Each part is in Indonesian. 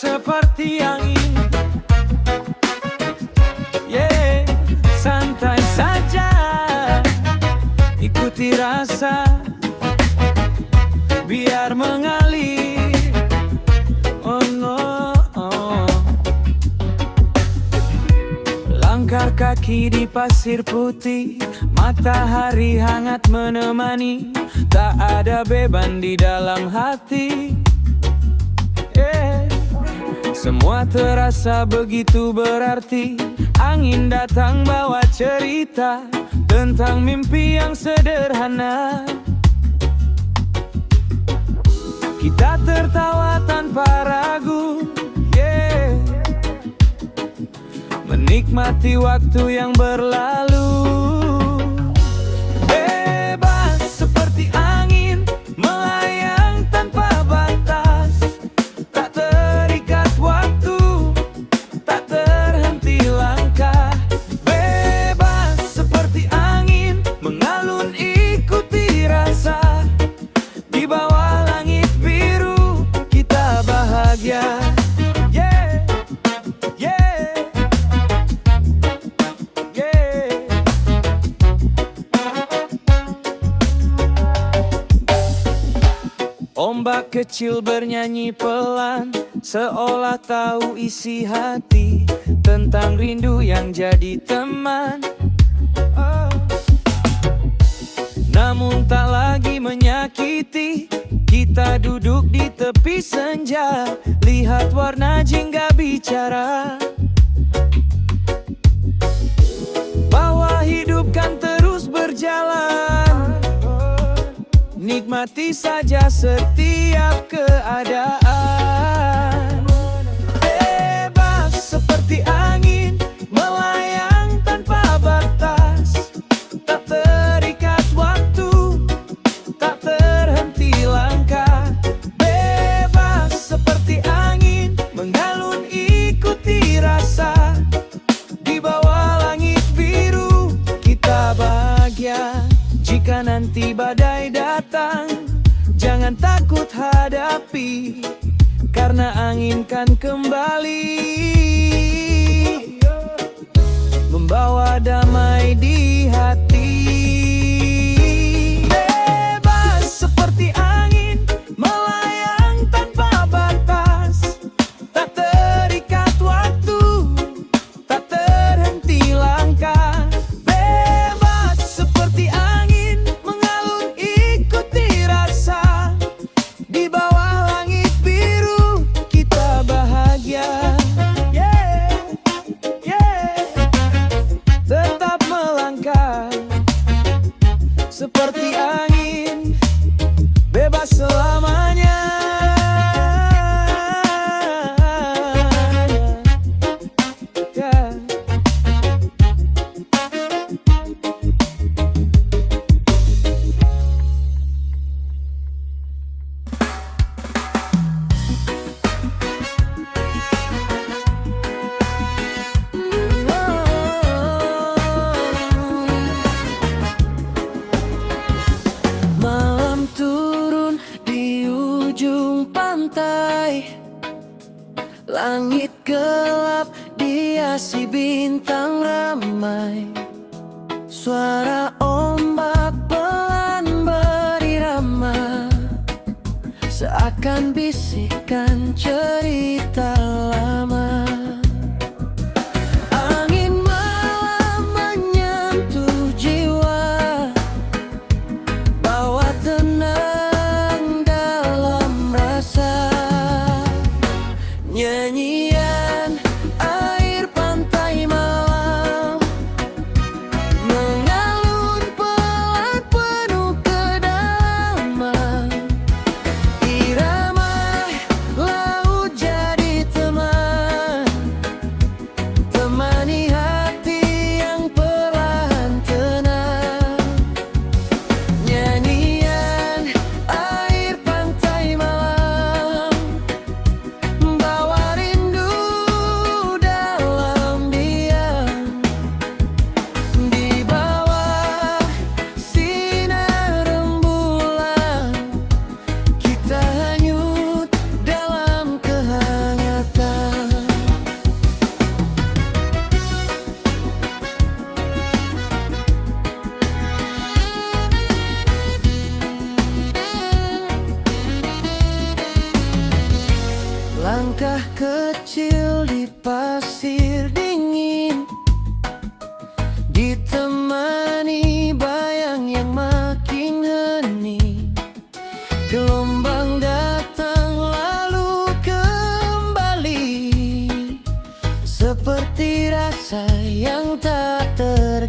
seperti angin. Yeah, santai saja, ikuti rasa, biar mengalir. Oh no, oh. Langkah kaki di pasir putih, matahari hangat menemani. Tak ada beban di dalam hati. Semua terasa begitu berarti. Angin datang bawa cerita tentang mimpi yang sederhana. Kita tertawa tanpa ragu, yeah. Menikmati waktu yang berlalu. Bebas seperti angin, melayang tanpa batas. Tak terikat waktu, tak terhenti langkah. Bebas seperti angin, mengalun ikuti rasa. Di bawah langit biru, kita bahagia. Yeah, yeah, yeah. Ombak kecil bernyanyi pelan, seolah tahu isi hati, tentang rindu yang jadi teman. Namun tak lagi menyakiti. Kita duduk di tepi senja, lihat warna jingga bicara bahwa hidup kan terus berjalan. Nikmati saja setiap keadaan. Bebas seperti angin, melayang tanpa batas. Tak terikat waktu, tak terhenti langkah. Bebas seperti angin, mengalun ikuti rasa. Di bawah langit biru, kita bahagia. Jika nanti badai datang, jangan takut hadapi, karena angin kan kembali membawa damai di hati. Bebas seperti angin, melayang tanpa batas. Tak terikat waktu, tak terhenti langkah. Bebas seperti angin, mengalun ikuti rasa. Di bawah langit biru, kita bahagia. Yeah, yeah. Tetap melangkah seperti angin, bebas selamanya. Yeah. Malam turun di ujung pantai, langit gelap dihiasi bintang ramai. Suara ombak pelan berirama, seakan bisikan cerita lama. Angin malam menyentuh jiwa, bawa tenang dalam rasa. Nyanyian air pantai malam mengalun pelan penuh kedalaman. Irama laut jadi teman.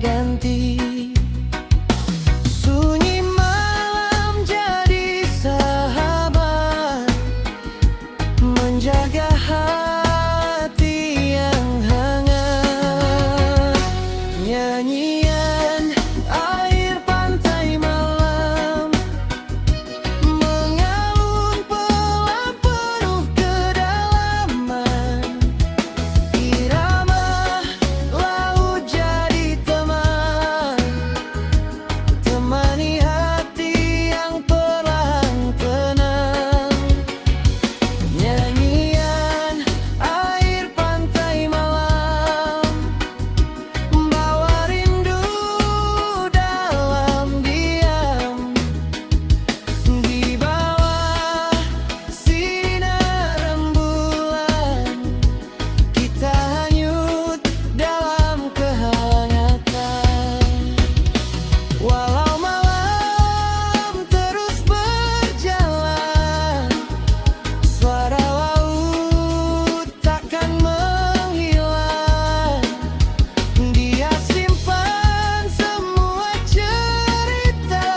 berganti. Sunyi malam jadi sahabat, menjaga hati yang hangat. Nyanyian air pantai malam mengalun pelan penuh kedalaman. Irama laut jadi teman, temani hati yang perlahan tenang. Nyanyian air pantai malam bawa rindu dalam diam. Di bawah sinar rembulan kita hanyut dalam kehangatan. Walau malam terus berjalan, suara laut takkan menghilang. Dia simpan semua cerita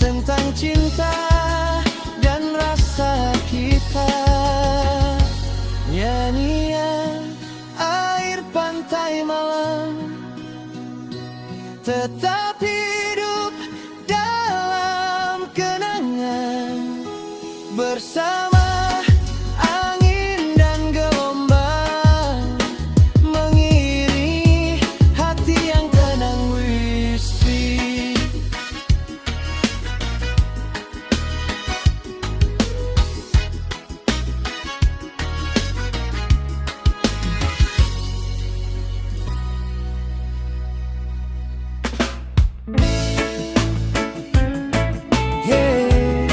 tentang cinta dan rasa kita. Nyanyian air pantai malam tetap hidup dalam kenangan, bersama angin dan gelombang, mengiringi hati yang tenang. Wisi yeah.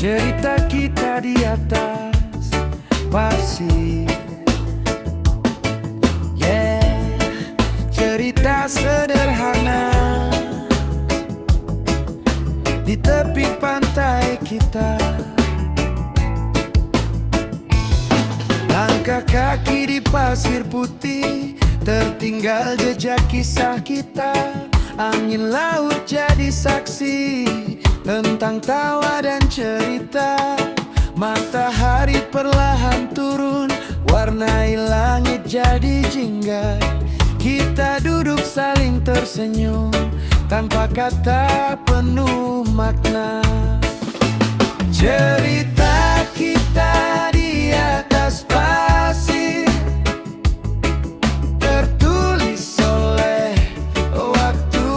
Cerita kita di atas pasir, yeah. Cerita sederhana di tepi pantai kita. Langkah kaki di pasir putih, tertinggal jejak kisah kita. Angin laut jadi saksi tentang tawa dan cerita. Matahari perlahan turun, warnai langit jadi jingga. Kita duduk saling tersenyum tanpa kata penuh makna. Cerita kita di atas pasir tertulis oleh waktu.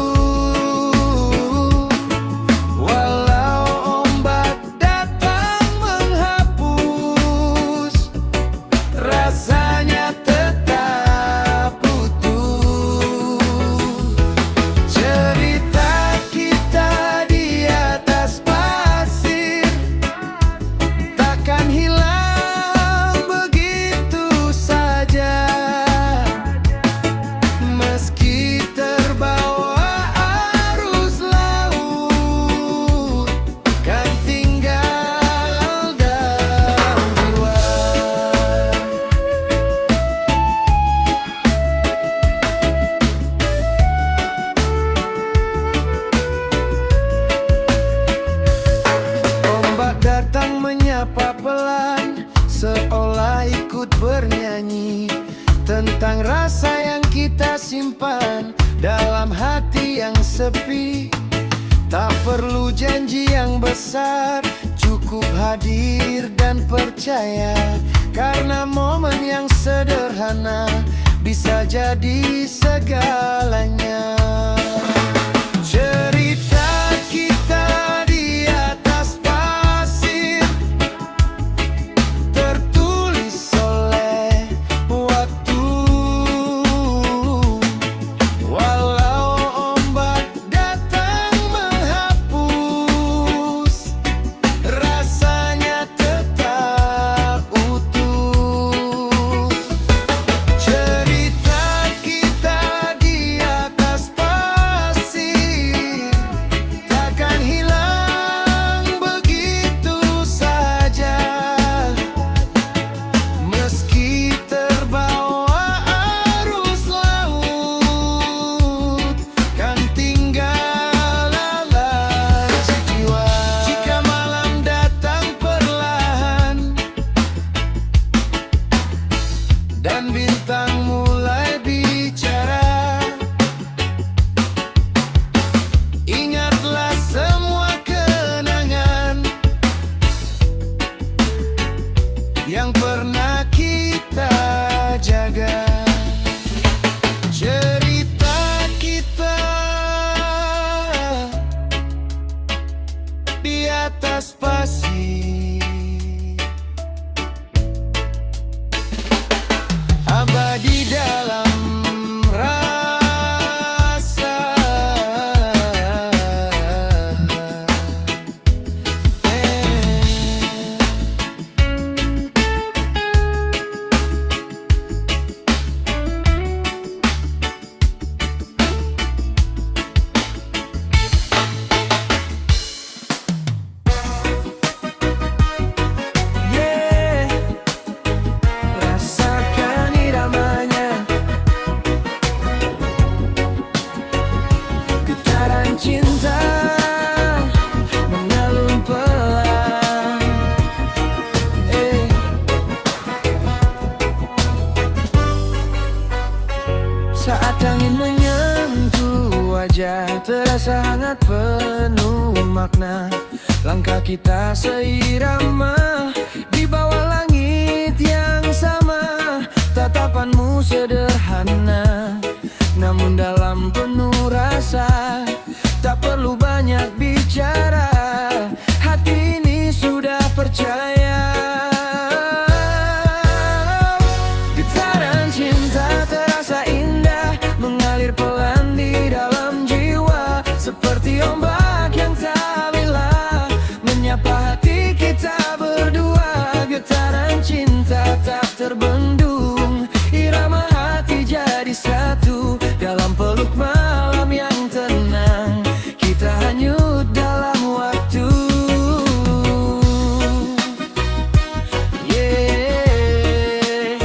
Walau ombak datang menghapus, rasanya tetap utuh. Cerita kita di atas pasir takkan hilang begitu saja, meski terbawa arus laut, kan tinggal dalam jiwa. Ombak datang menyapa pelan, seolah ikut bernyanyi tentang rasa yang kita simpan dalam hati yang sepi. Tak perlu janji yang besar, cukup hadir dan percaya, karena momen yang sederhana bisa jadi segalanya. Cerita kita di atas pasir tertulis oleh waktu. Walau ombak datang menghapus, rasanya tetap utuh. Cerita kita di atas saja terasa hangat penuh makna. Langkah kita seirama di bawah langit yang sama. Tatapanmu sederhana namun dalam penuh rasa. Tak perlu banyak bicara, hati ini sudah percaya. Getaran cinta terasa indah, mengalir pelan di dalam jiwa. Seperti ombak yang tak lelah, menyapa hati kita berdua. Getaran cinta tak terbendung, irama hati jadi satu. Dalam peluk malam yang tenang, kita hanyut dalam waktu. Yeah.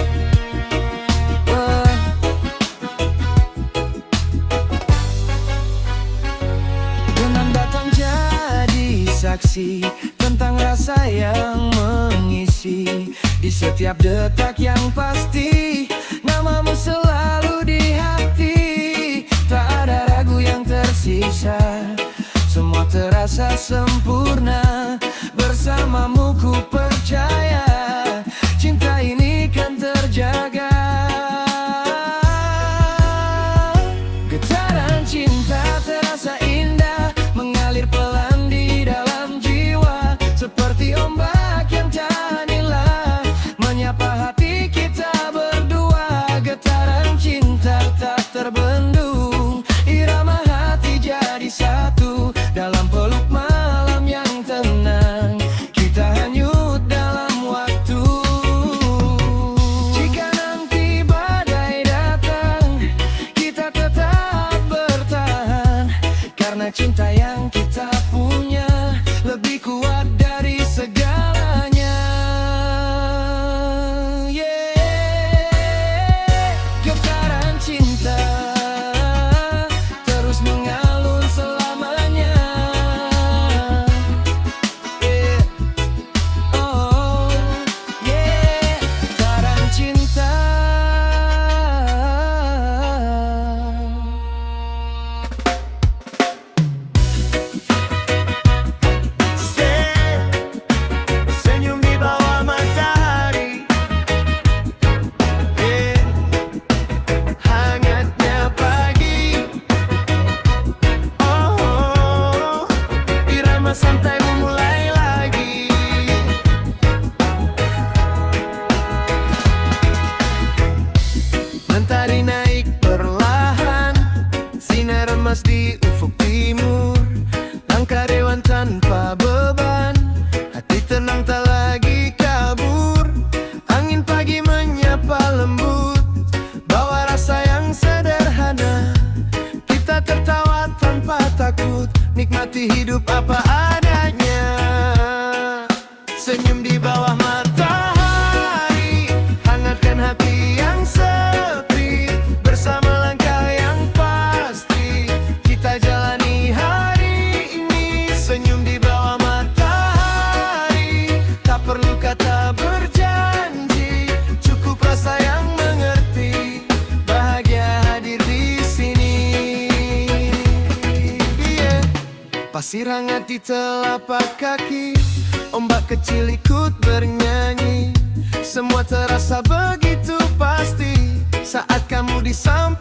Dengan datang jadi saksi tentang rasa yang mengisi di setiap detak yang pasti. Namamu selalu di hati, tak ada ragu yang tersisa. Semua terasa sempurna, bersamamu ku percaya. Cinta ini kan terjaga. Getaran cinta terasa indah, mengalir pelan di dalam jiwa. Seperti ombak yang tak lelah, menyapa hati kita berdua. Getaran cinta tak terbendung, irama hati jadi satu. Dalam peluk malam yang tenang, kita hanyut dalam waktu. Jika nanti badai datang, kita tetap bertahan. Karena cinta yang kita punya lebih kuat dari segalanya. Yeah. Getaran cinta terus mengalun selamanya. Yeah. Oh, yeah. Getaran cinta. Senyum di bawah matahari, Hangatnya pagi, oh, irama santai memulai lagi. Mentari naik perlahan, sinar emas di ufuk timur. Langkah dewan tanpa beban, hati tenang tak lagi kabur. Angin pagi menyapa lembut, bawa rasa yang sederhana. Kita tertawa tanpa takut, nikmati hidup apa adanya. Senyum di bawah matahari, hangatkan hati yang sepi. Bersama langkah yang pasti, kita jalani hari ini. Senyum di bawah matahari, tak perlu kata berjanji, cukup rasa yang mengerti. Bahagia hadir di sini. Yeah. Pasir hangat di telapak kaki, ombak kecil ikut bernyanyi. Semua terasa begitu pasti saat kamu di samping.